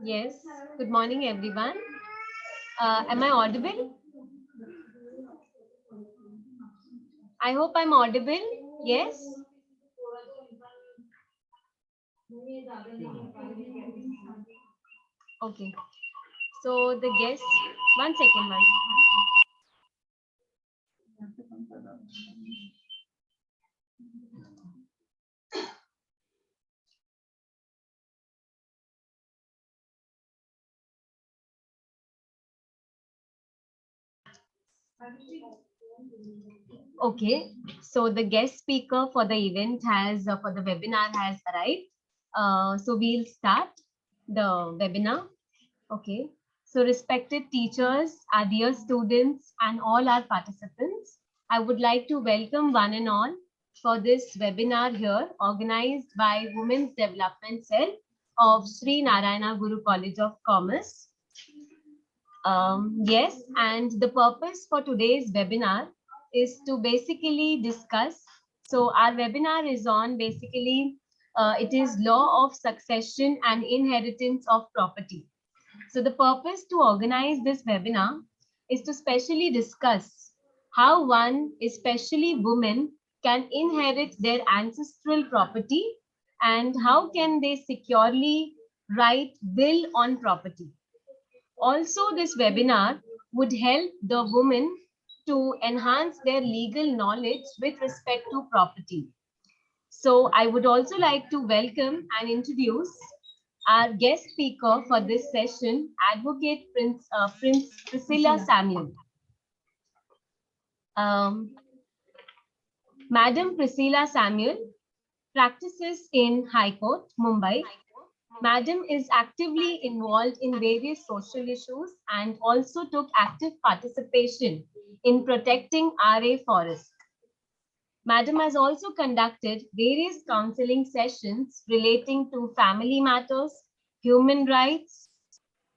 Yes, good morning, everyone. Am I audible? I hope I'm audible. Yes. Okay. So the guest, one second, one. Okay. So the guest speaker for the event has, for the webinar has arrived. So we'll start the webinar. Okay. So respected teachers, our dear students, and all our participants, I would like to welcome one and all for this webinar here organized by Women's Development Cell of Sri Narayana Guru College of Commerce. Yes, and the purpose for today's webinar is to basically discuss. So our webinar is on basically, it is law of succession and inheritance of property. So the purpose to organize this webinar is to specially discuss how one, especially women, can inherit their ancestral property and how can they securely write will on property. Also, this webinar would help the women to enhance their legal knowledge with respect to property. So I would also like to welcome and introduce our guest speaker for this session, Advocate Prince Priscilla Samuel. Madam Priscilla Samuel practices in High Court, Mumbai. Madam is actively involved in various social issues and also took active participation in protecting RA forest. Madam has also conducted various counseling sessions relating to family matters, human rights.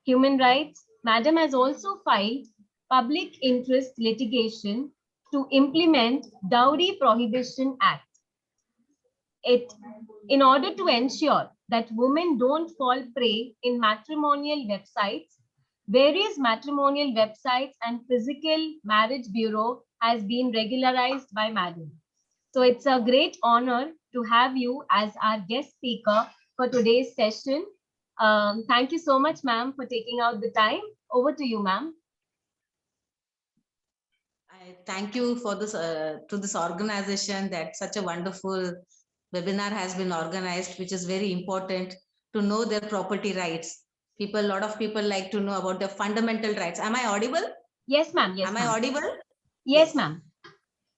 Madam has also filed public interest litigation to implement Dowry Prohibition Act. In order to ensure that women don't fall prey in matrimonial websites, various matrimonial websites and physical marriage bureau has been regularized by Madam. So it's a great honor to have you as our guest speaker for today's session. Thank you so much, ma'am, for taking out the time. Over to you, ma'am. I thank you for this to this organization that such a wonderful webinar has been organized, which is very important to know their property rights. A lot of people like to know about their fundamental rights. Am I audible? Yes, ma'am. Yes, Am I audible? Yes, ma'am.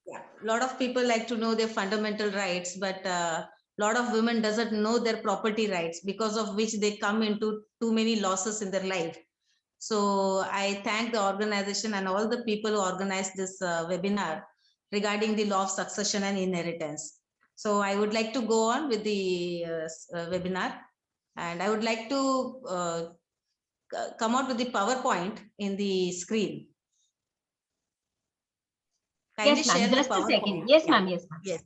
Yeah, a lot of people like to know their fundamental rights, but a lot of women doesn't know their property rights, because of which they come into too many losses in their life. So I thank the organization and all the people who organized this webinar regarding the law of succession and inheritance. So I would like to go on with the webinar, and I would like to come out with the PowerPoint in the screen. Kindly yes, ma'am. share Just the a PowerPoint. second. Yes, ma'am. Yes, ma'am. Yes.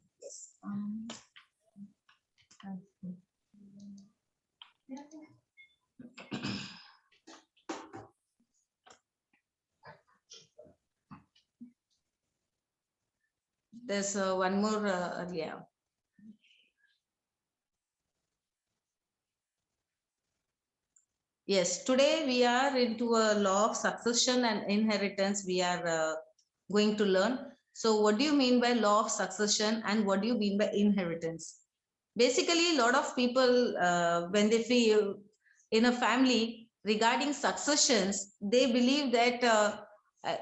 Yes. There's one more, yeah. Yes, today we are into a law of succession and inheritance. We are going to learn. So what do you mean by law of succession and what do you mean by inheritance? Basically, a lot of people, when they feel in a family regarding successions, they believe that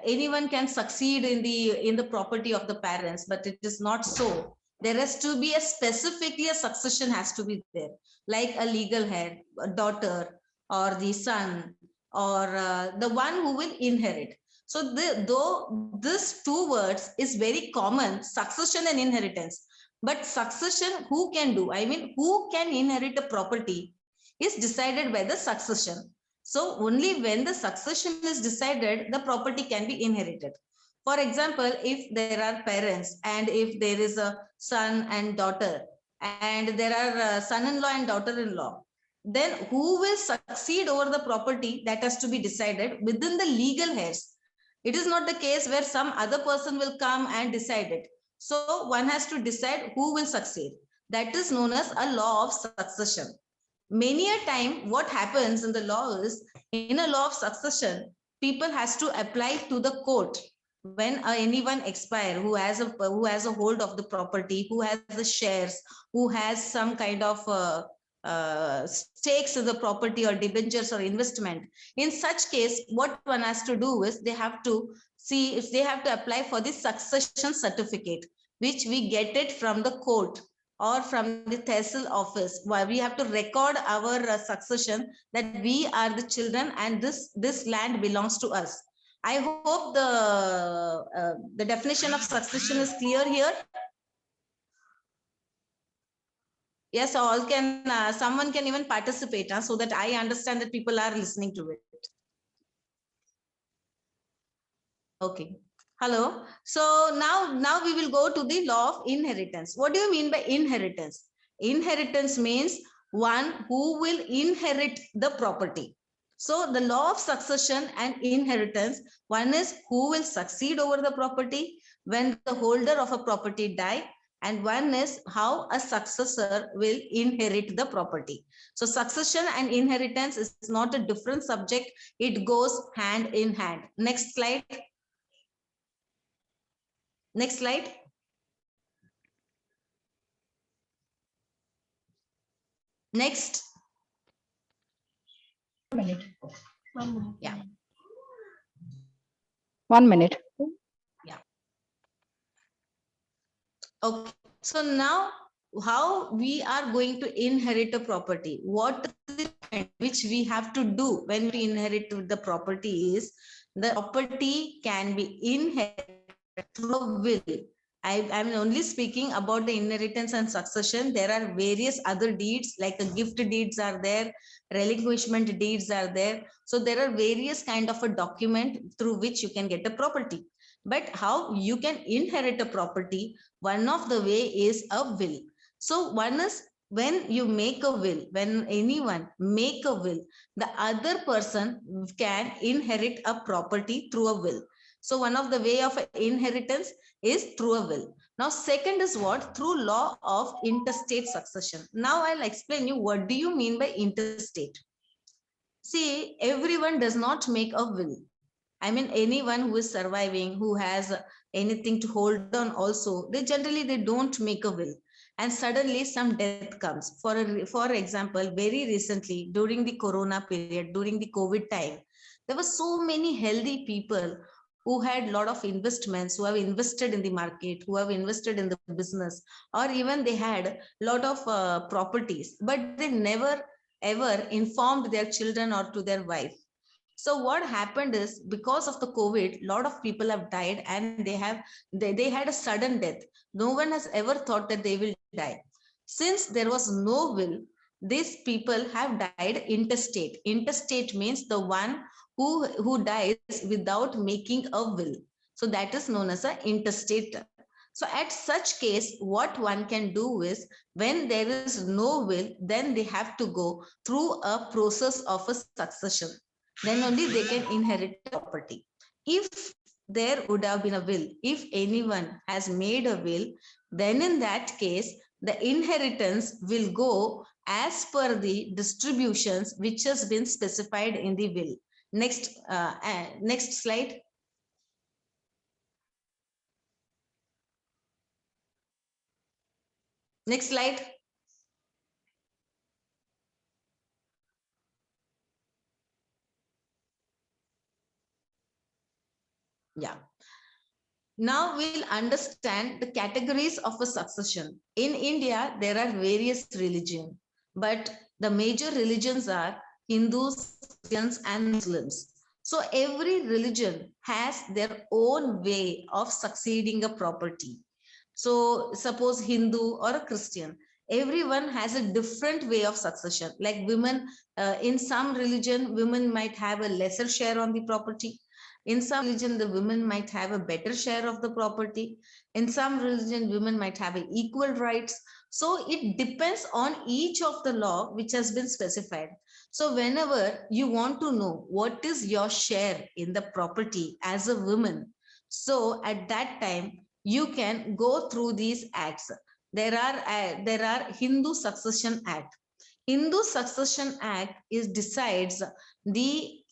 anyone can succeed in the property of the parents, but it is not so. There has to be specifically a succession has to be there, like a legal head, a daughter, or the son, or the one who will inherit. So though this two words is very common, succession and inheritance, but succession, who can do? I mean, who can inherit a property is decided by the succession. So only when the succession is decided, the property can be inherited. For example, if there are parents and if there is a son and daughter, and there are son-in-law and daughter-in-law, then who will succeed over the property, that has to be decided within the legal heirs. It is not the case where some other person will come and decide it. So one has to decide who will succeed. That is known as a law of succession. Many a time what happens in the law is, in a law of succession, people has to apply to the court when anyone expire who has a hold of the property, who has the shares, who has some kind of stakes in the property or debentures or investment. In such case, what one has to do is they have to see if they have to apply for the succession certificate, which we get it from the court or from the tehsil office, where we have to record our succession, that we are the children and this land belongs to us. I hope the definition of succession is clear here. Yes, all can, someone can even participate, so that I understand that people are listening to it. Okay. Hello. So now we will go to the law of inheritance. What do you mean by inheritance? Inheritance means one who will inherit the property. So the law of succession and inheritance, one is who will succeed over the property when the holder of a property die, and one is how a successor will inherit the property. So succession and inheritance is not a different subject. It goes hand in hand. Next slide. Next slide. Next. 1 minute. 1 minute. Yeah. 1 minute. Yeah. Okay. So now how we are going to inherit a property? What which we have to do when we inherit the property is, the property can be inherited through a will. I'm only speaking about the inheritance and succession. There are various other deeds, like the gift deeds are there, relinquishment deeds are there. So there are various kind of a document through which you can get a property. But how you can inherit a property, one of the way is a will. So one is, when you make a will, when anyone make a will, the other person can inherit a property through a will. So one of the way of inheritance is through a will. Now, second is what? Through law of interstate succession. Now I'll explain you what do you mean by interstate. See, everyone does not make a will. I mean, anyone who is surviving, who has anything to hold on also, they don't make a will. And suddenly some death comes. For example, very recently during the Corona period, during the COVID time, there were so many healthy people who had a lot of investments, who have invested in the market, who have invested in the business, or even they had a lot of properties, but they never ever informed their children or to their wife. So what happened is, because of the COVID, a lot of people have died, and they had a sudden death. No one has ever thought that they will die. Since there was no will, these people have died intestate. Intestate means the one who dies without making a will. So that is known as an intestate. So at such case, what one can do is, when there is no will, then they have to go through a process of a succession. Then only they can inherit property. If there would have been a will, if anyone has made a will, then in that case, the inheritance will go as per the distributions which has been specified in the will. Next slide. Next slide. Yeah. Now we'll understand the categories of a succession. In India, there are various religions, but the major religions are Hindus, Christians, and Muslims. So every religion has their own way of succeeding a property. So suppose Hindu or a Christian, everyone has a different way of succession. Like women, in some religion, women might have a lesser share on the property. In some religion, the women might have a better share of the property. In some religion, women might have equal rights. So it depends on each of the law which has been specified. So whenever you want to know what is your share in the property as a woman, so at that time you can go through these acts. There are Hindu Succession Act. Hindu Succession Act is decides the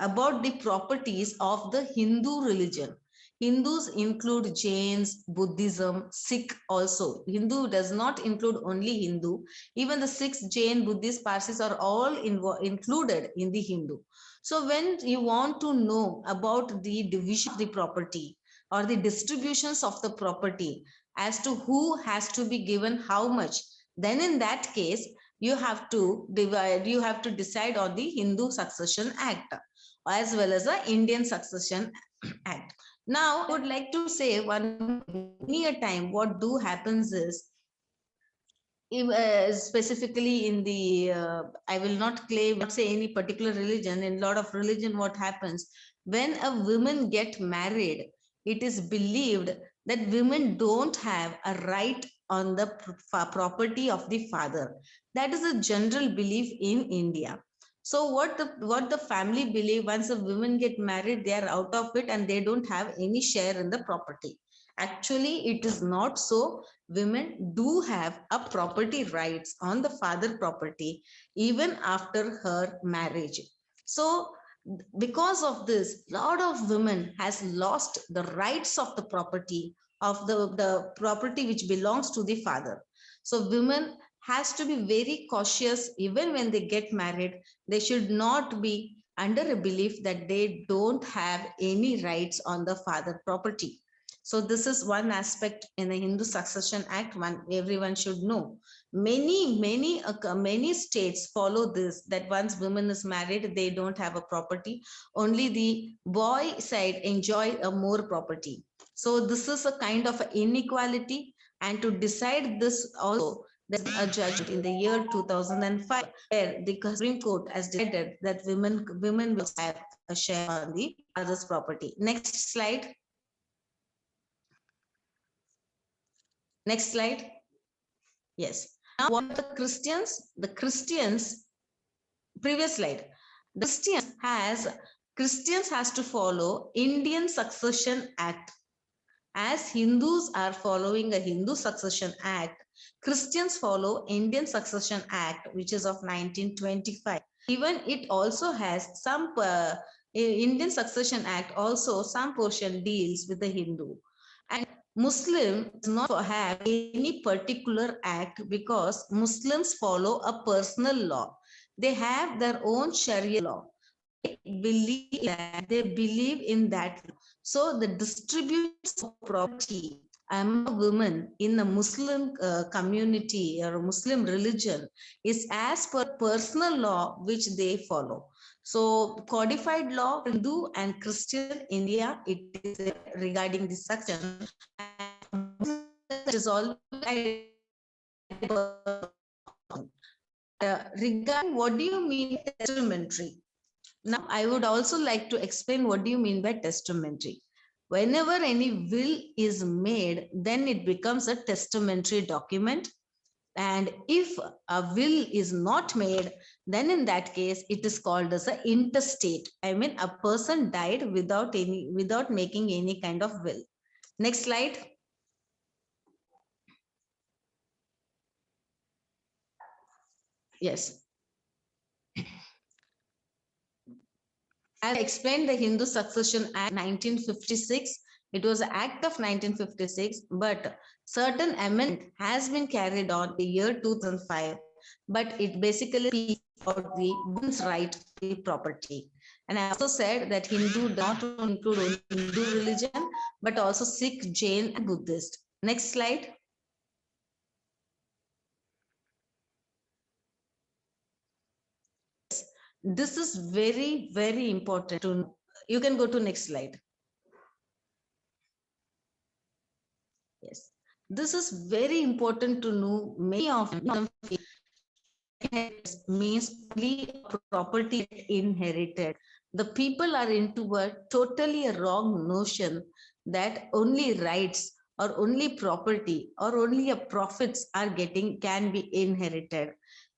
about the properties of the Hindu religion. Hindus include Jains, Buddhism, Sikh also. Hindu does not include only Hindu. Even the Sikhs, Jain, Buddhist, Parsis are all included in the Hindu. So when you want to know about the division of the property or the distributions of the property as to who has to be given how much, then in that case, you have to decide on the Hindu Succession Act as well as the Indian Succession Act. Now, I would like to say many a time what do happens is, specifically in the, I will not say any particular religion. In a lot of religion, what happens when a woman get married, it is believed that women don't have a right on the property of the father. That is a general belief in India. So what the family believe, once a woman get married, they are out of it and they don't have any share in the property. Actually, it is not so. Women do have a property rights on the father property even after her marriage. So because of this, lot of women has lost the rights of the property of the property which belongs to the father. So women has to be very cautious even when they get married. They should not be under a belief that they don't have any rights on the father property. So this is one aspect in the Hindu Succession Act everyone should know. Many states follow this, that once woman is married, they don't have a property. Only the boy side enjoy a more property. So this is a kind of inequality, and to decide this also, there's a judgment in the year 2005 where the Supreme Court has decided that women will have a share on the father's property. Next slide. Next slide. Yes. Now, what are the Christians? The Christians, previous slide. The Christians has to follow Indian Succession Act. As Hindus are following a Hindu Succession Act, Christians follow Indian Succession Act, which is of 1925. Even it also has some Indian Succession Act also some portion deals with the Hindu. And Muslim does not have any particular act because Muslims follow a personal law. They have their own Sharia law. They believe in that. So the distribution of property among women in the Muslim community or Muslim religion is as per personal law which they follow. So codified law, Hindu and Christian India, it is regarding this section. It is all regarding what do you mean testamentary? Now, I would also like to explain what do you mean by testamentary. Whenever any will is made, then it becomes a testamentary document. And if a will is not made, then in that case, it is called as an intestate. I mean, a person died without making any kind of will. Next slide. Yes. As I explained, the Hindu Succession Act 1956. It was an act of 1956, but certain amendment has been carried on in the year 2005. But it basically speaks about the woman's right to the property. And I also said that Hindu does not include only Hindu religion, but also Sikh, Jain, and Buddhist. Next slide. This is very, very important to know. You can go to next slide. Yes, this is very important to know. Many of them means only property inherited. The people are into a totally wrong notion that only rights or only property or only a profits are getting can be inherited.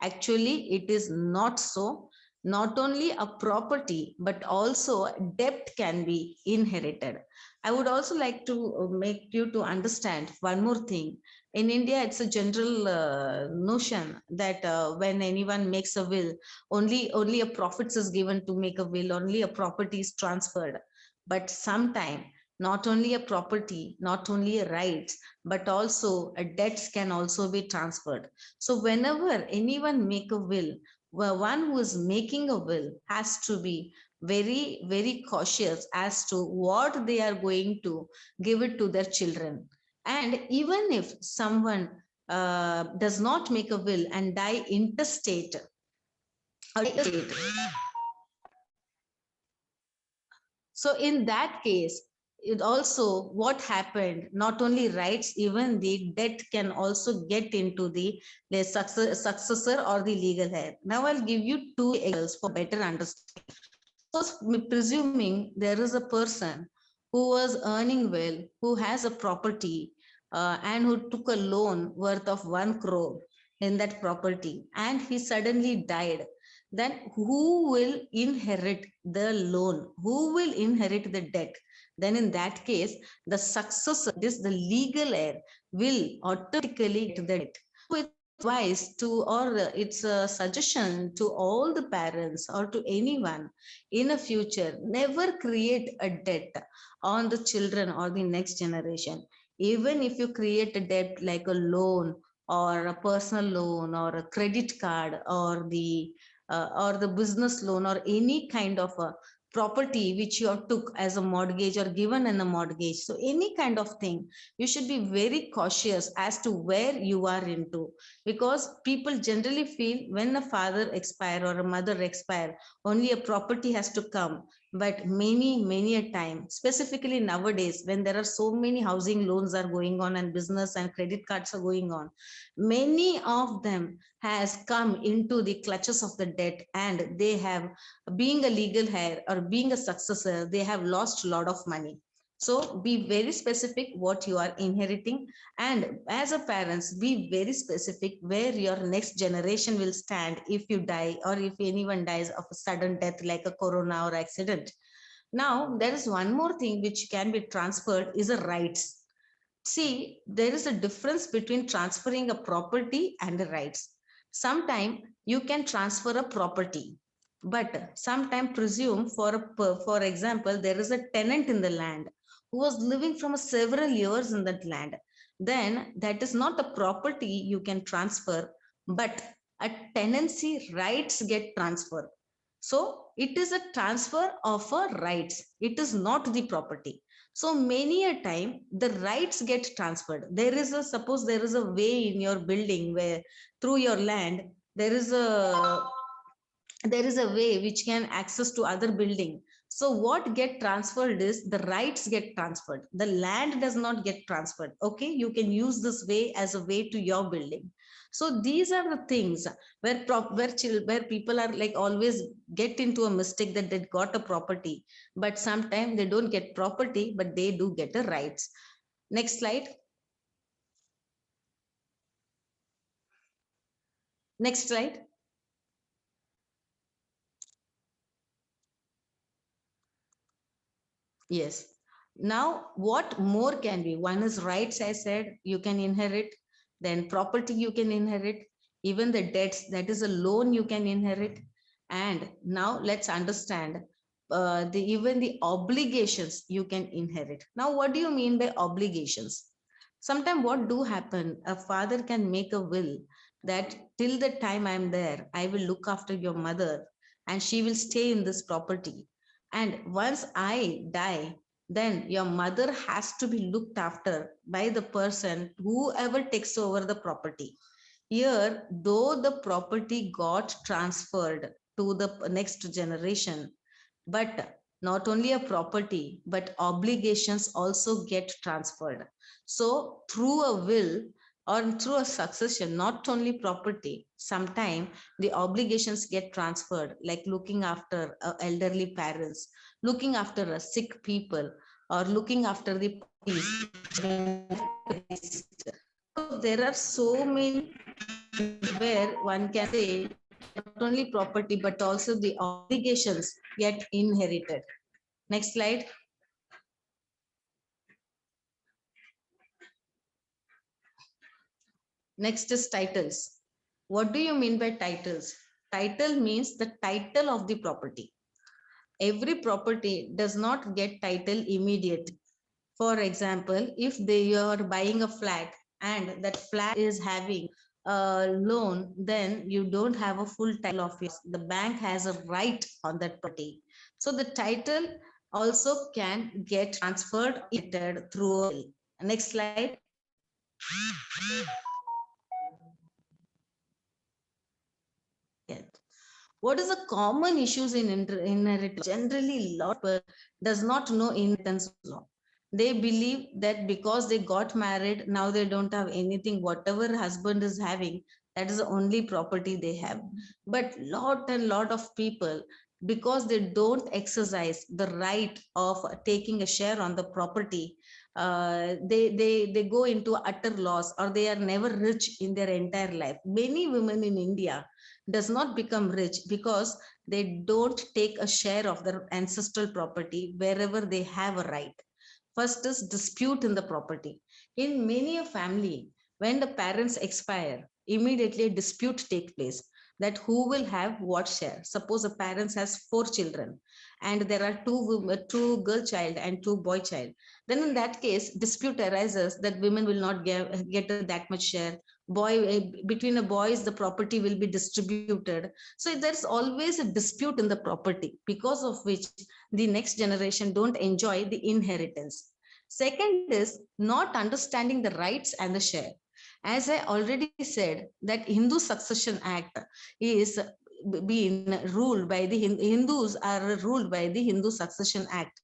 Actually, it is not so. Not only a property, but also debt can be inherited. I would also like to make you to understand one more thing. In India, it's a general notion that when anyone makes a will, only a profits is given to make a will, only a property is transferred. But sometime not only a property, not only a rights, but also a debts can also be transferred. So whenever anyone make a will, well, one who is making a will has to be very cautious as to what they are going to give it to their children. And even if someone does not make a will and die intestate or intestate, so in that case, it also what happened, not only rights, even the debt can also get into the successor or the legal heir. Now I'll give you two examples for better understanding. Suppose, presuming there is a person who was earning well, who has a property, and who took a loan worth of 1 crore in that property, and he suddenly died, then who will inherit the loan? Who will inherit the debt? Then in that case, the successor, this the legal heir, will automatically get the debt. So it's advice to, or it's a suggestion to all the parents or to anyone in a future, never create a debt on the children or the next generation. Even if you create a debt like a loan or a personal loan or a credit card or the business loan or any kind of a property which you have took as a mortgage or given in a mortgage, so any kind of thing, you should be very cautious as to where you are into, because people generally feel when a father expire or a mother expire, only a property has to come. But many a time, specifically nowadays when there are so many housing loans are going on and business and credit cards are going on, many of them has come into the clutches of the debt, and they have, being a legal heir or being a successor, they have lost a lot of money. So be very specific what you are inheriting, and as a parents, be very specific where your next generation will stand if you die or if anyone dies of a sudden death like a corona or accident. Now there is one more thing which can be transferred is a rights. See, there is a difference between transferring a property and the rights. Sometime you can transfer a property, but sometime presume for example, there is a tenant in the land who was living from several years in that land. Then that is not a property you can transfer, but a tenancy rights get transferred. So it is a transfer of a rights. It is not the property. So many a time the rights get transferred. There is a, suppose there is a way in your building where through your land there is a way which can access to other building. So what get transferred is the rights get transferred. The land does not get transferred. Okay, you can use this way as a way to your building. So these are the things where people are like always get into a mistake that they got a property, but sometimes they don't get property, but they do get the rights. Next slide. Next slide. Yes. Now, what more can be? One is rights, I said, you can inherit, then property you can inherit, even the debts, that is a loan you can inherit. And now let's understand even the obligations you can inherit. Now, what do you mean by obligations? Sometimes what do happen, a father can make a will that till the time I'm there, I will look after your mother and she will stay in this property. And once I die, then your mother has to be looked after by the person, whoever takes over the property. Here, though the property got transferred to the next generation, but not only a property, but obligations also get transferred. So through a will, or through a succession, not only property, sometimes the obligations get transferred, like looking after elderly parents, looking after a sick people, or looking after the puppies. So there are so many where one can say not only property but also the obligations get inherited. Next slide. Next is titles. What do you mean by titles? Title means the title of the property. Every property does not get title immediate. For example, if they are buying a flat and that flat is having a loan, then you don't have a full title of yours. The bank has a right on that property. So the title also can get transferred through a will. Next slide. What is the common issues in inheritance? Generally, lot does not know inheritance law. They believe that because they got married, now they don't have anything. Whatever husband is having, that is the only property they have. But lot and lot of people, because they don't exercise the right of taking a share on the property, they go into utter loss, or they are never rich in their entire life. Many women in India does not become rich because they don't take a share of their ancestral property wherever they have a right. First is dispute in the property. In many a family, when the parents expire, immediately a dispute take place that who will have what share. Suppose a parents has 4 children and there are two girl child and 2 boy child. Then in that case, dispute arises that women will not get that much share. Between the boys, the property will be distributed. So there's always a dispute in the property, because of which the next generation don't enjoy the inheritance. Second is not understanding the rights and the share. As I already said, that Hindu Succession Act is being ruled by the Hindus are ruled by the Hindu Succession Act.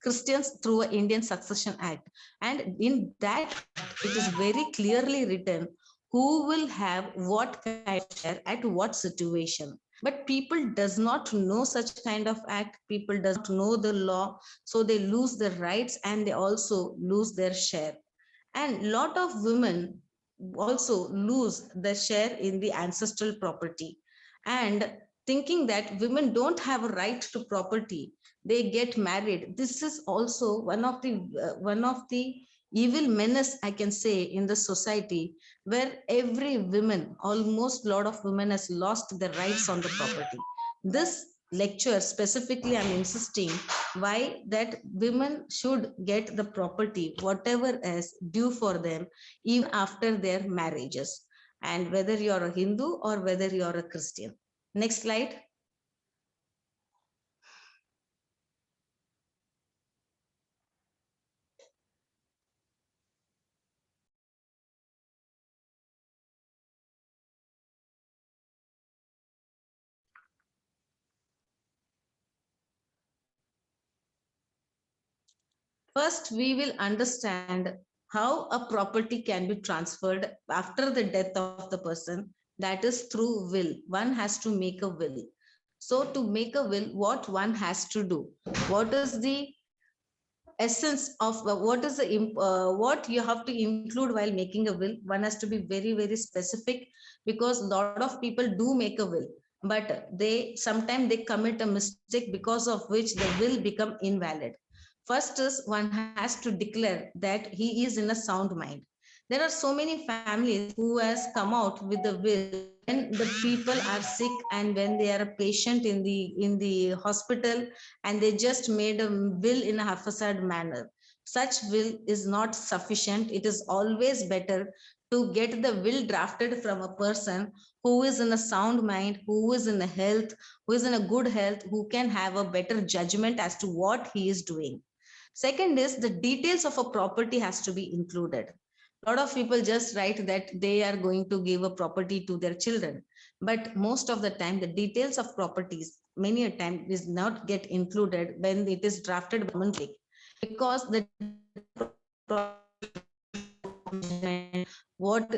Christians through an Indian Succession Act. And in that, it is very clearly written who will have what kind of share at what situation. But people does not know such kind of act. People does not know the law. So they lose their rights and they also lose their share. And lot of women also lose their share in the ancestral property. And thinking that women don't have a right to property, they get married. This is also one of the evil menace, I can say, in the society, where every woman, almost lot of women, has lost their rights on the property. This lecture specifically, I'm insisting why that women should get the property whatever is due for them even after their marriages, and whether you're a Hindu or whether you're a Christian. Next slide. First, we will understand how a property can be transferred after the death of the person. That is through will. One has to make a will. So to make a will, what one has to do? What is the essence of what you have to include while making a will? One has to be very, very specific, because a lot of people do make a will, but they sometimes they commit a mistake, because of which the will become invalid. First is one has to declare that he is in a sound mind. There are so many families who has come out with the will when the people are sick and when they are a patient in the hospital, and they just made a will in a haphazard manner. Such will is not sufficient. It is always better to get the will drafted from a person who is in a sound mind, who is in a health, who is in a good health, who can have a better judgment as to what he is doing. Second is the details of a property has to be included. A lot of people just write that they are going to give a property to their children, but most of the time the details of properties many a time is not get included when it is drafted by government, because the what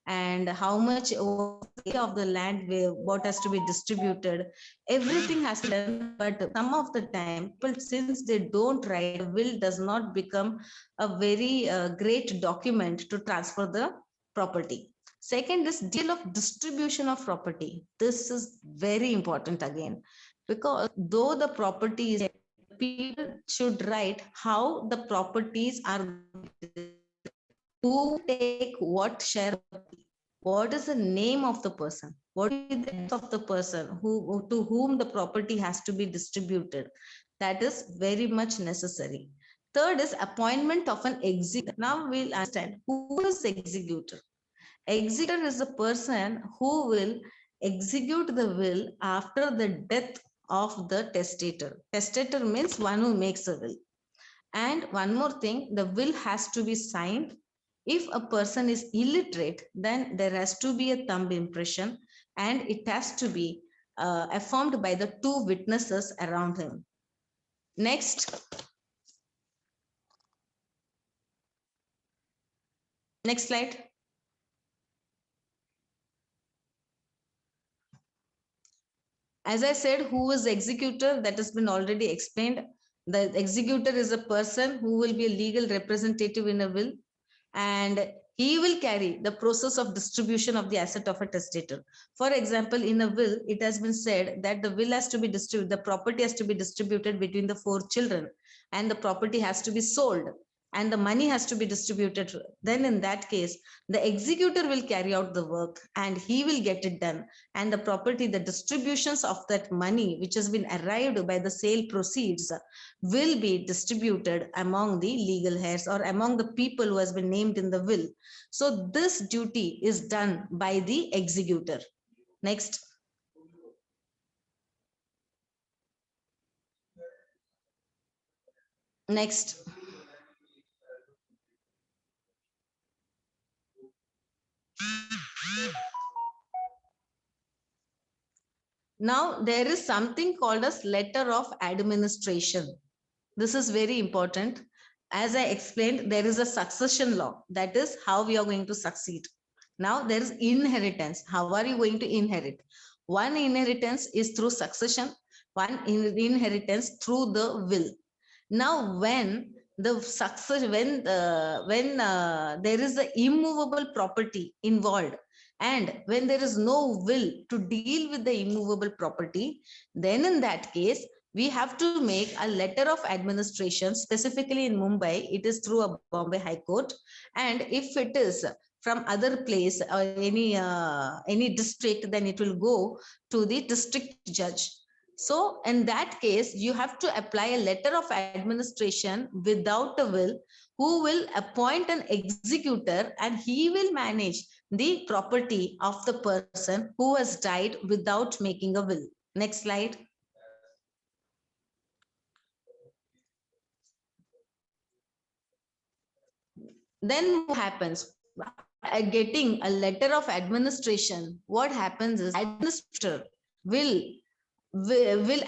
and how much of the land what has to be distributed, everything has to be done. But some of the time, people, since they don't write, the will does not become a very great document to transfer the property. Second is deal of distribution of property. This is very important again, because though the property is, people should write how the properties are, who take what share, what is the name of the person, what is the name of the person who to whom the property has to be distributed. That is very much necessary. Third is appointment of an executor. Now we'll understand who is executor. Executor is a person who will execute the will after the death of the testator. Testator means one who makes a will. And one more thing, the will has to be signed. If a person is illiterate, then there has to be a thumb impression, and it has to be affirmed by the two witnesses around him. Next. Next slide. As I said, who is executor? That has been already explained. The executor is a person who will be a legal representative in a will, and he will carry the process of distribution of the asset of a testator. For example, in a will, it has been said that the will has to be distributed, the property has to be distributed between the 4 children, and the property has to be sold, and the money has to be distributed. Then in that case, the executor will carry out the work and he will get it done. And the property, the distributions of that money which has been arrived by the sale proceeds will be distributed among the legal heirs or among the people who has been named in the will. So this duty is done by the executor. Next. Next. Now there is something called as letter of administration. This is very important. As I explained, there is a succession law. That is how we are going to succeed. Now there is inheritance. How are you going to inherit? One inheritance is through succession, one inheritance through the will. Now when the success, when there is the immovable property involved, and when there is no will to deal with the immovable property, then in that case, we have to make a letter of administration. Specifically in Mumbai, it is through a Bombay High Court. And if it is from other place or any district, then it will go to the district judge. So in that case, you have to apply a letter of administration without a will, who will appoint an executor, and he will manage the property of the person who has died without making a will. Next slide. Then what happens? Getting a letter of administration, what happens is administrator will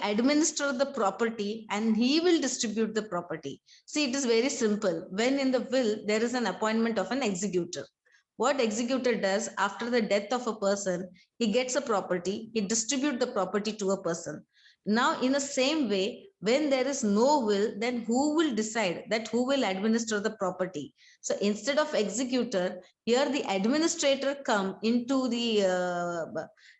administer the property and he will distribute the property. See, it is very simple. When in the will, there is an appointment of an executor. What executor does after the death of a person, he gets a property, he distributes the property to a person. Now, in the same way, when there is no will, then who will decide that who will administer the property? So instead of executor, here the administrator come into the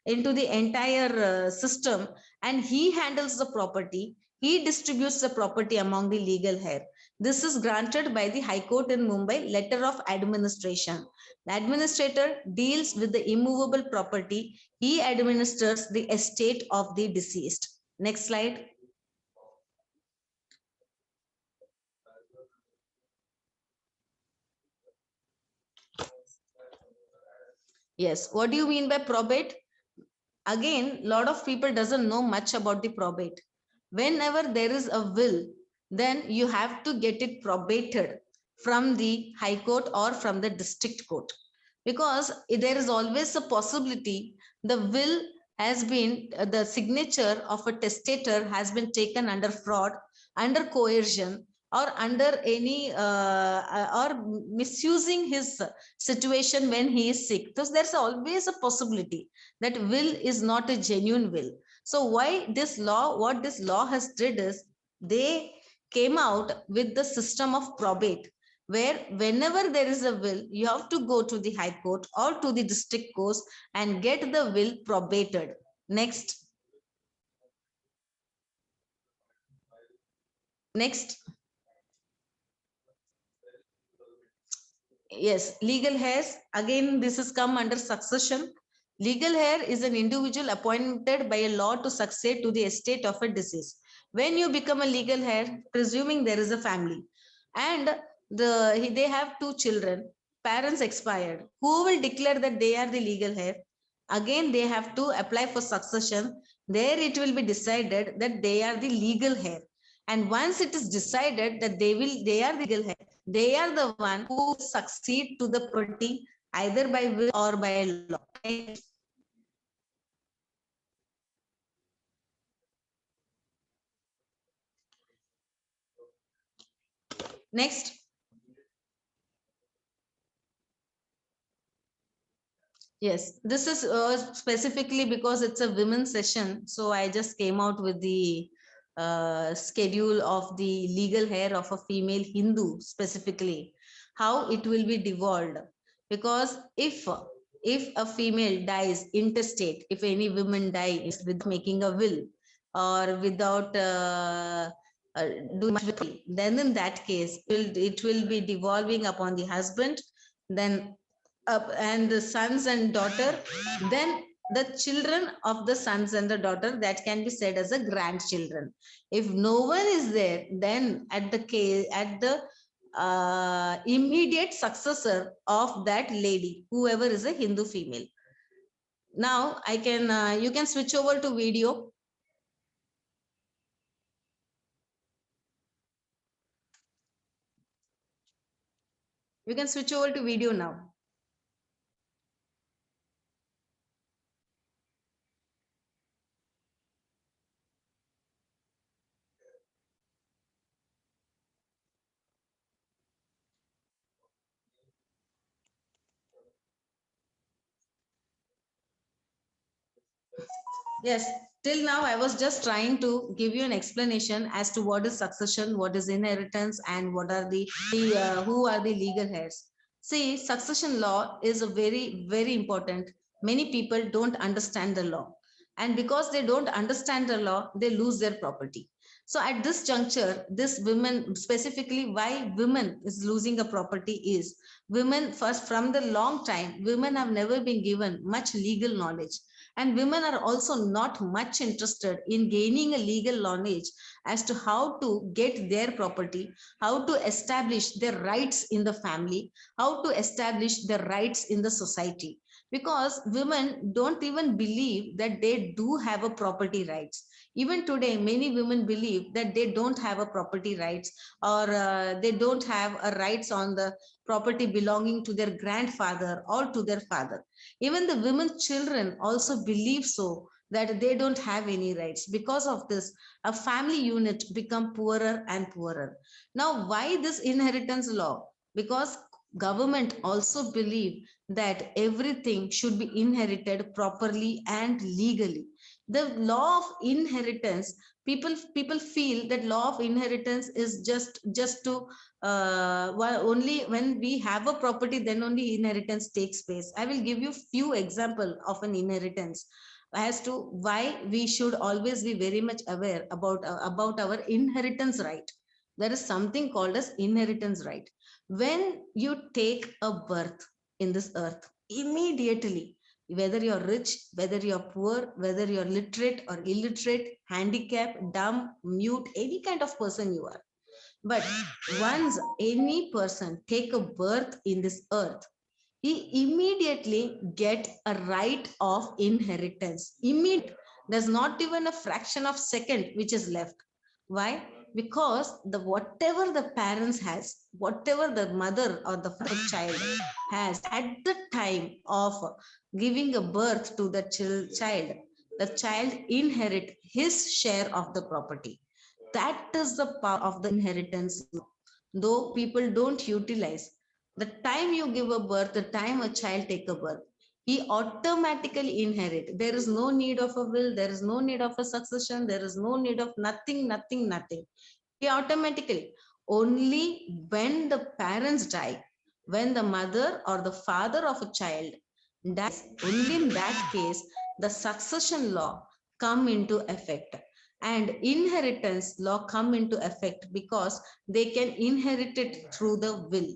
entire system, and he handles the property. He distributes the property among the legal heir. This is granted by the High Court in Mumbai, letter of administration. The administrator deals with the immovable property. He administers the estate of the deceased. Next slide. Yes, what do you mean by probate? Again, a lot of people doesn't know much about the probate. Whenever there is a will, then you have to get it probated from the High Court or from the district court, because there is always a possibility the will has been, the signature of a testator has been taken under fraud, under coercion, or under any or misusing his situation when he is sick. So there's always a possibility that will is not a genuine will. So why this law, what this law has did is they came out with the system of probate, where whenever there is a will, you have to go to the high court or to the district court and get the will probated. Next. Next. Yes, legal heirs. Again, this has come under succession. Legal heir is an individual appointed by a law to succeed to the estate of a deceased. When you become a legal heir, presuming there is a family, and they have two children, parents expired, who will declare that they are the legal heir? Again, they have to apply for succession. There it will be decided that they are the legal heir. And once it is decided that they are the legal heir, they are the one who succeed to the property either by will or by law. Next. Yes, this is specifically because it's a women's session. So I just came out with the schedule of the legal hair of a female Hindu specifically, how it will be devolved. Because if a female dies intestate, if any woman dies with making a will or without doing much with it, then in that case it will be devolving upon the husband, then and the sons and daughter, then the children of the sons and the daughter, that can be said as a grandchildren. If no one is there, then at the case, at the immediate successor of that lady, whoever is a Hindu female. Now I can you can switch over to video. You can switch over to video now. Yes, till now I was just trying to give you an explanation as to what is succession, what is inheritance, and what are the who are the legal heirs. See, succession law is a very important. Many people don't understand the law, and because they don't understand the law, they lose their property. So at this juncture, this women, specifically why women is losing a property is women first, from the long time, women have never been given much legal knowledge, and women are also not much interested in gaining a legal knowledge as to how to get their property, how to establish their rights in the family, how to establish their rights in the society. Because women don't even believe that they do have a property rights. Even today, many women believe that they don't have a property rights, or they don't have a rights on the property belonging to their grandfather or to their father. Even the women children also believe so, that they don't have any rights. Because of this, a family unit become poorer and poorer. Now, why this inheritance law? Because government also believe that everything should be inherited properly and legally. The law of inheritance, people feel that law of inheritance is just to well, only when we have a property, then only inheritance takes place. I will give you few example of an inheritance as to why we should always be very much aware about our inheritance right. There is something called as inheritance right. When you take a birth in this earth, immediately, whether you're rich, whether you're poor, whether you're literate or illiterate, handicapped, dumb, mute, any kind of person you are, but once any person take a birth in this earth, he immediately get a right of inheritance. Immediate. There's not even a fraction of second which is left. Why? Because the whatever the parents has, whatever the mother or the child has at the time of giving a birth to the child, the child inherit his share of the property. that is the power of the inheritance law. Though people don't utilize, the time you give a birth, the time a child take a birth, he automatically inherit. There is no need of a will, there is no need of a succession, there is no need of nothing, nothing, nothing. He automatically, only when the parents die, when the mother or the father of a child dies, only in that case the succession law come into effect and inheritance law come into effect, because they can inherit it through the will.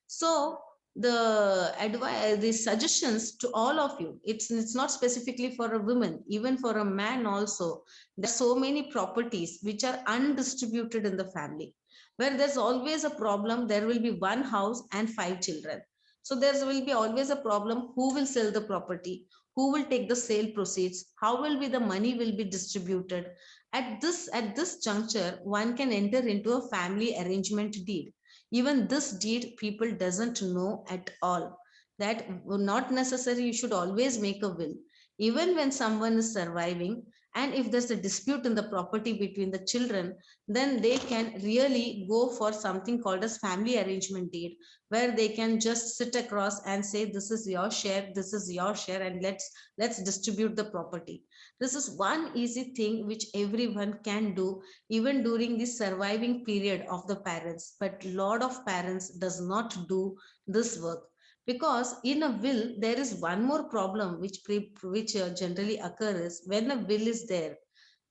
So the advice, the suggestions to all of you, it's not specifically for a woman, even for a man also. There are so many properties which are undistributed in the family, where there's always a problem. There will be one house and 5 children, so there will be always a problem. Who will sell the property? Who will take the sale proceeds? How will be the money will be distributed? At this juncture, one can enter into a family arrangement deed. Even this deed people doesn't know at all. That not necessary you should always make a will. Even when someone is surviving, and if there's a dispute in the property between the children, then they can really go for something called as family arrangement deed, where they can just sit across and say, this is your share, this is your share, and let's distribute the property. This is one easy thing which everyone can do, even during the surviving period of the parents. But lot of parents does not do this work, because in a will there is one more problem which generally occurs. When a will is there,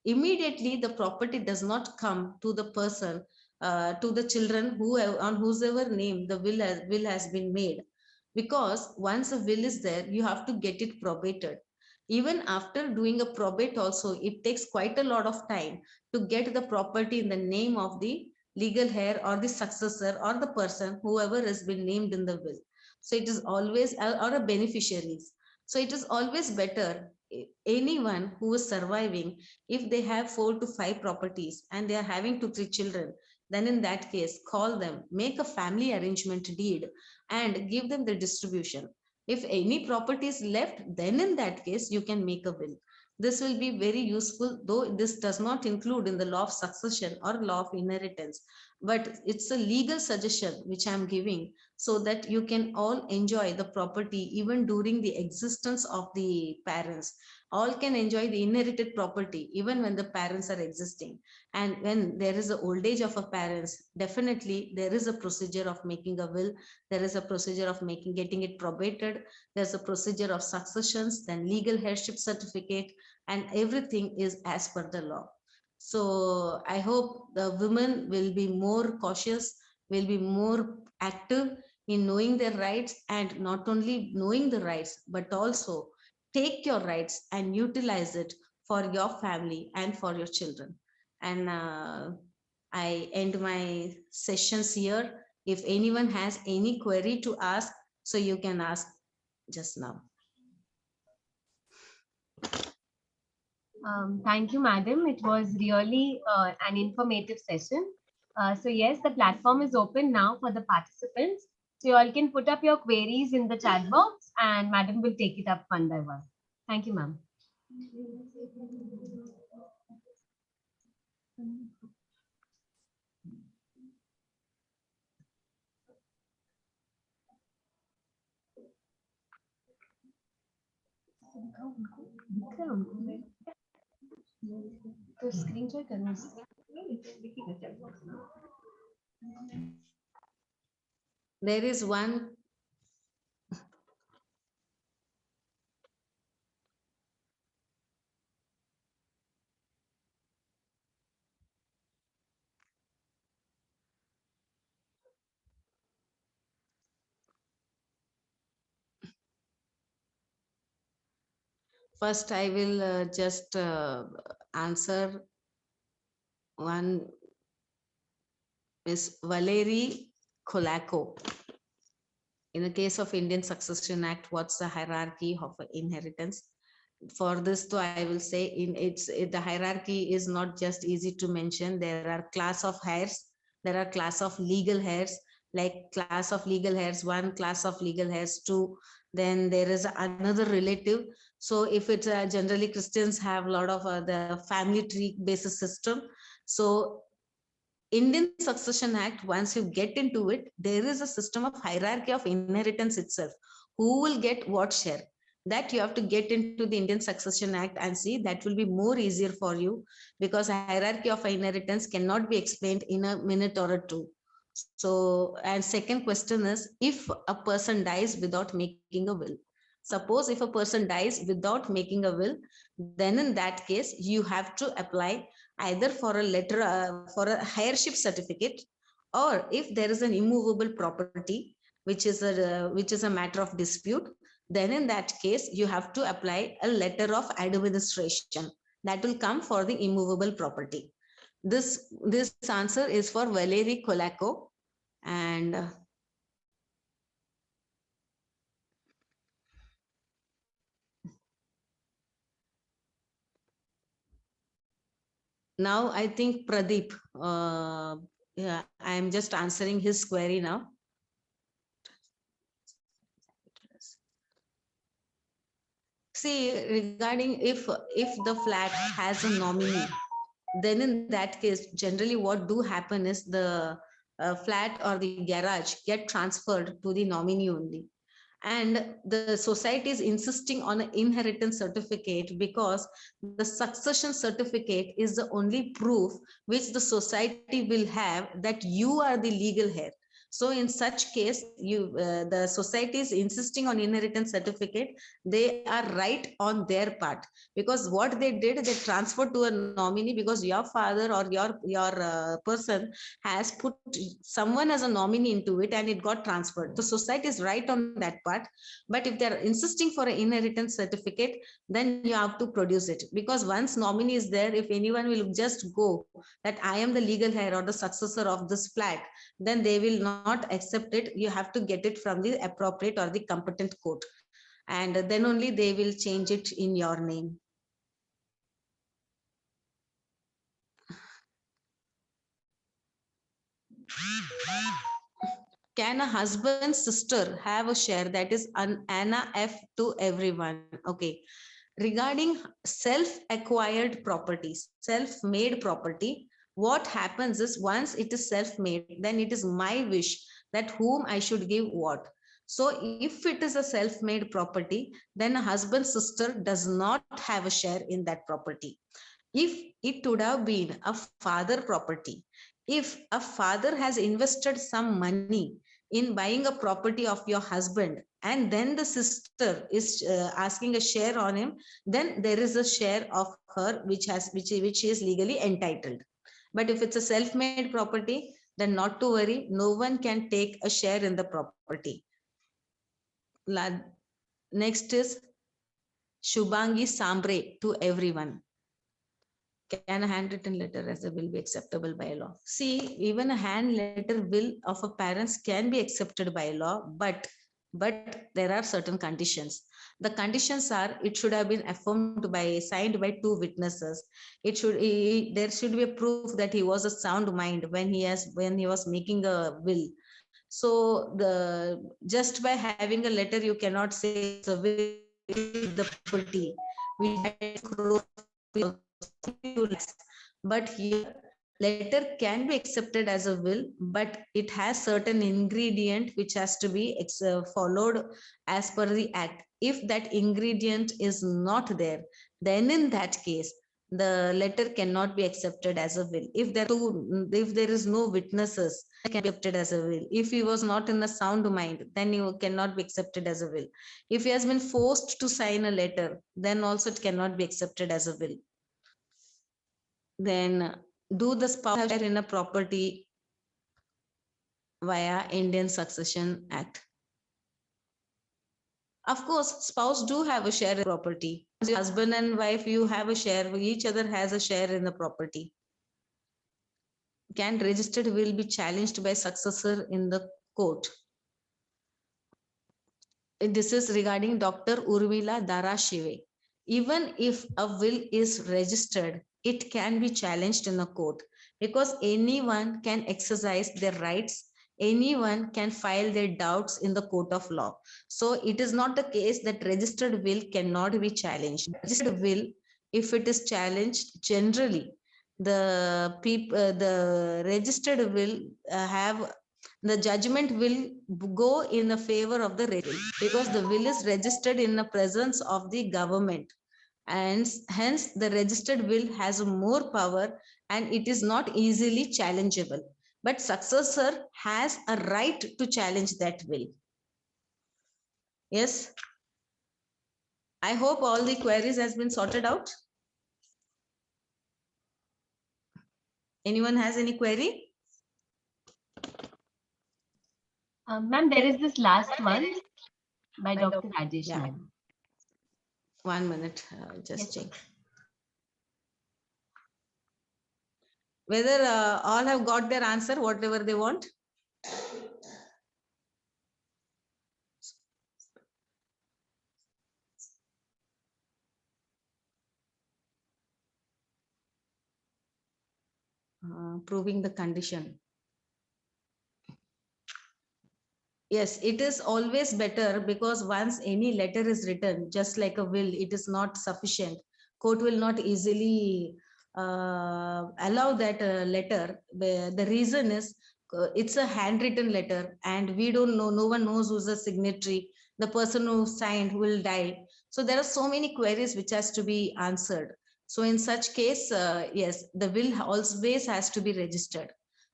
immediately the property does not come to the person, to the children who on whosever name the will has been made. Because once a will is there, you have to get it probated. Even after doing a probate also, it takes quite a lot of time to get the property in the name of the legal heir or the successor or the person whoever has been named in the will. So it is always, or a beneficiaries. So it is always better, anyone who is surviving, if they have 4 to 5 properties and they are having 2 3 children, then in that case call them, make a family arrangement deed and give them the distribution. If any property is left, then in that case you can make a will. This will be very useful, though this does not include in the law of succession or law of inheritance, but it's a legal suggestion which I'm giving, so that you can all enjoy the property even during the existence of the parents. All can enjoy the inherited property even when the parents are existing. And when there is a old age of a parents, definitely there is a procedure of making a will, there is a procedure of making getting it probated, there's a procedure of successions, then legal heirship certificate, and everything is as per the law. So I hope the women will be more cautious, will be more active in knowing their rights, and not only knowing the rights, but also take your rights and utilize it for your family and for your children. And I end my sessions here. If anyone has any query to ask, so you can ask just now. Thank you, madam. It was really an informative session. So yes, the platform is open now for the participants. So you all can put up your queries in the chat box and madam will take it up one by one. Thank you, ma'am. तो screen share करना There is one. First, I will just answer one. Miss Valerie Kolako. In the case of Indian Succession Act, what's the hierarchy of inheritance? For this, too, I will say the hierarchy is not just easy to mention. There are class of heirs, there are class of legal heirs, like class of legal heirs 1, class of legal heirs 2. Then there is another relative. So if it's generally Christians have a lot of the family tree basis system. So Indian Succession Act, once you get into it, there is a system of hierarchy of inheritance itself. Who will get what share? That you have to get into the Indian Succession Act and see. That will be more easier for you, because hierarchy of inheritance cannot be explained in a minute or a two. So, and second question is, if a person dies without making a will. Suppose if a person dies without making a will, then in that case, you have to apply either for a letter, for a heirship certificate, or if there is an immovable property, which is a matter of dispute, then in that case, you have to apply a letter of administration that will come for the immovable property. This answer is for Valery Kolako. And now I think Pradeep, yeah, I am just answering his query now. See, regarding if the flat has a nominee, then in that case, generally what do happen is the flat or the garage get transferred to the nominee only. And the society is insisting on an inheritance certificate, because the succession certificate is the only proof which the society will have that you are the legal heir. So in such case, the society is insisting on inheritance certificate. They are right on their part, because what they did, they transferred to a nominee, because your father or your person has put someone as a nominee into it, and it got transferred. The society is right on that part. But if they're insisting for an inheritance certificate, then you have to produce it, because once nominee is there, if anyone will just go that I am the legal heir or the successor of this flat, then they will not accept it. You have to get it from the appropriate or the competent court, and then only they will change it in your name. Can a husband's sister have a share? That is an Anna F to everyone. Okay. Regarding self-acquired properties, self-made property, what happens is, once it is self-made, then it is my wish that whom I should give what. So if it is a self-made property, then a husband's sister does not have a share in that property. If it would have been a father property, if a father has invested some money in buying a property of your husband, and then the sister is asking a share on him, then there is a share of her which is legally entitled. But if it's a self-made property, then not to worry, no one can take a share in the property. Next is Shubhangi Sambre to everyone. Can a handwritten letter as a will be acceptable by law? See, even a hand letter will of a parents can be accepted by law, but there are certain conditions. The conditions are, it should have been affirmed by, signed by two witnesses. There should be a proof that he was a sound mind when he was making a will. So just by having a letter, you cannot say it's a will the property. But here, letter can be accepted as a will, but it has certain ingredient which has to be followed as per the act. If that ingredient is not there, then in that case, the letter cannot be accepted as a will. If there is no witnesses, it can be accepted as a will. If he was not in a sound mind, then he cannot be accepted as a will. If he has been forced to sign a letter, then also it cannot be accepted as a will. Then, do the spouse have share in a property via Indian Succession Act? Of course, spouse do have a share in property. As your husband and wife, you have a share. Each other has a share in the property. Can registered will be challenged by successor in the court? This is regarding Dr. Urmila Darashive. Even if a will is registered, it can be challenged in a court, because anyone can exercise their rights, anyone can file their doubts in the court of law. So it is not the case that registered will cannot be challenged. Registered will, if it is challenged, generally the registered will have the judgment will go in the favor of the will, because the will is registered in the presence of the government, and hence the registered will has more power and it is not easily challengeable. But successor has a right to challenge that will. Yes. I hope all the queries has been sorted out. Anyone has any query? Ma'am, there is this last one by Dr. Rajesh Yeah. Nair. 1 minute, just check. Whether all have got their answer, whatever they want. Proving the condition. Yes, it is always better, because once any letter is written, just like a will, it is not sufficient. Court will not easily allow that letter. The reason is it's a handwritten letter and we don't know, no one knows who's the signatory. The person who signed will die. So there are so many queries which has to be answered. So in such case, yes, the will always has to be registered.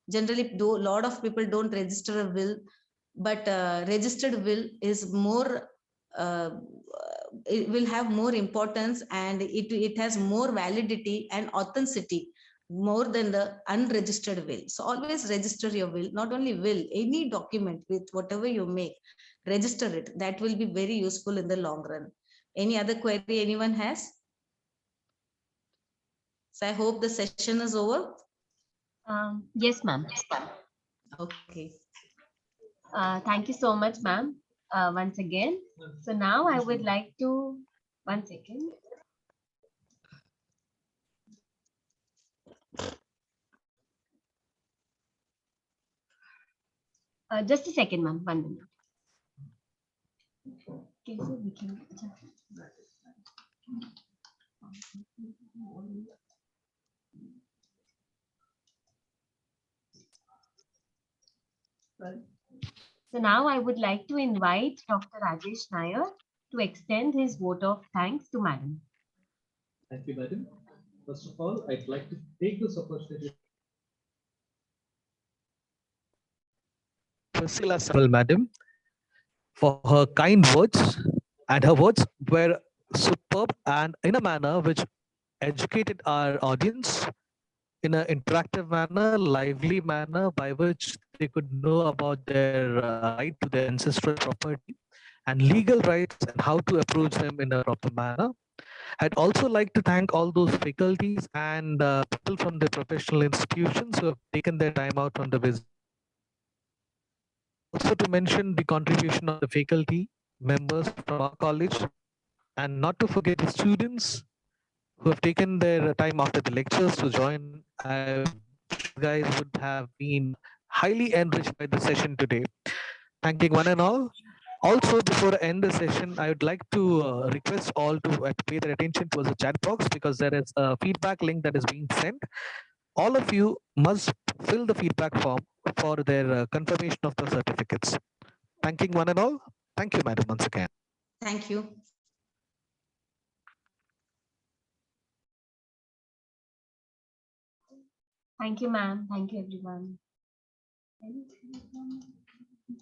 Generally, though a lot of people don't register a will, but registered will is more, it will have more importance, and it has more validity and authenticity more than the unregistered will. So always register your will, not only will, any document with whatever you make, register it. That will be very useful in the long run. Any other query anyone has? So I hope the session is over. Yes, ma'am. Okay. Thank you so much, ma'am, once again. So now I would like to, 1 second. Just a second, ma'am, 1 minute. Okay, so we can. So now I would like to invite Dr. Rajesh Nair to extend his vote of thanks to Madam. Thank you, Madam. First of all, I'd like to take this opportunity. Priscilla Samuel, Madam, for her kind words, and her words were superb and in a manner which educated our audience in an interactive manner, lively manner, by which they could know about their right to their ancestral property and legal rights and how to approach them in a proper manner. I'd also like to thank all those faculties and people from the professional institutions who have taken their time out from the visit. Also to mention the contribution of the faculty members from our college, and not to forget the students who have taken their time after the lectures to join. You guys would have been highly enriched by the session today. Thanking one and all. Also, before I end the session, I would like to request all to pay their attention towards the chat box, because there is a feedback link that is being sent. All of you must fill the feedback form for their confirmation of the certificates. Thanking one and all. Thank you, Madam, once again. Thank you. Thank you, ma'am. Thank you, everyone.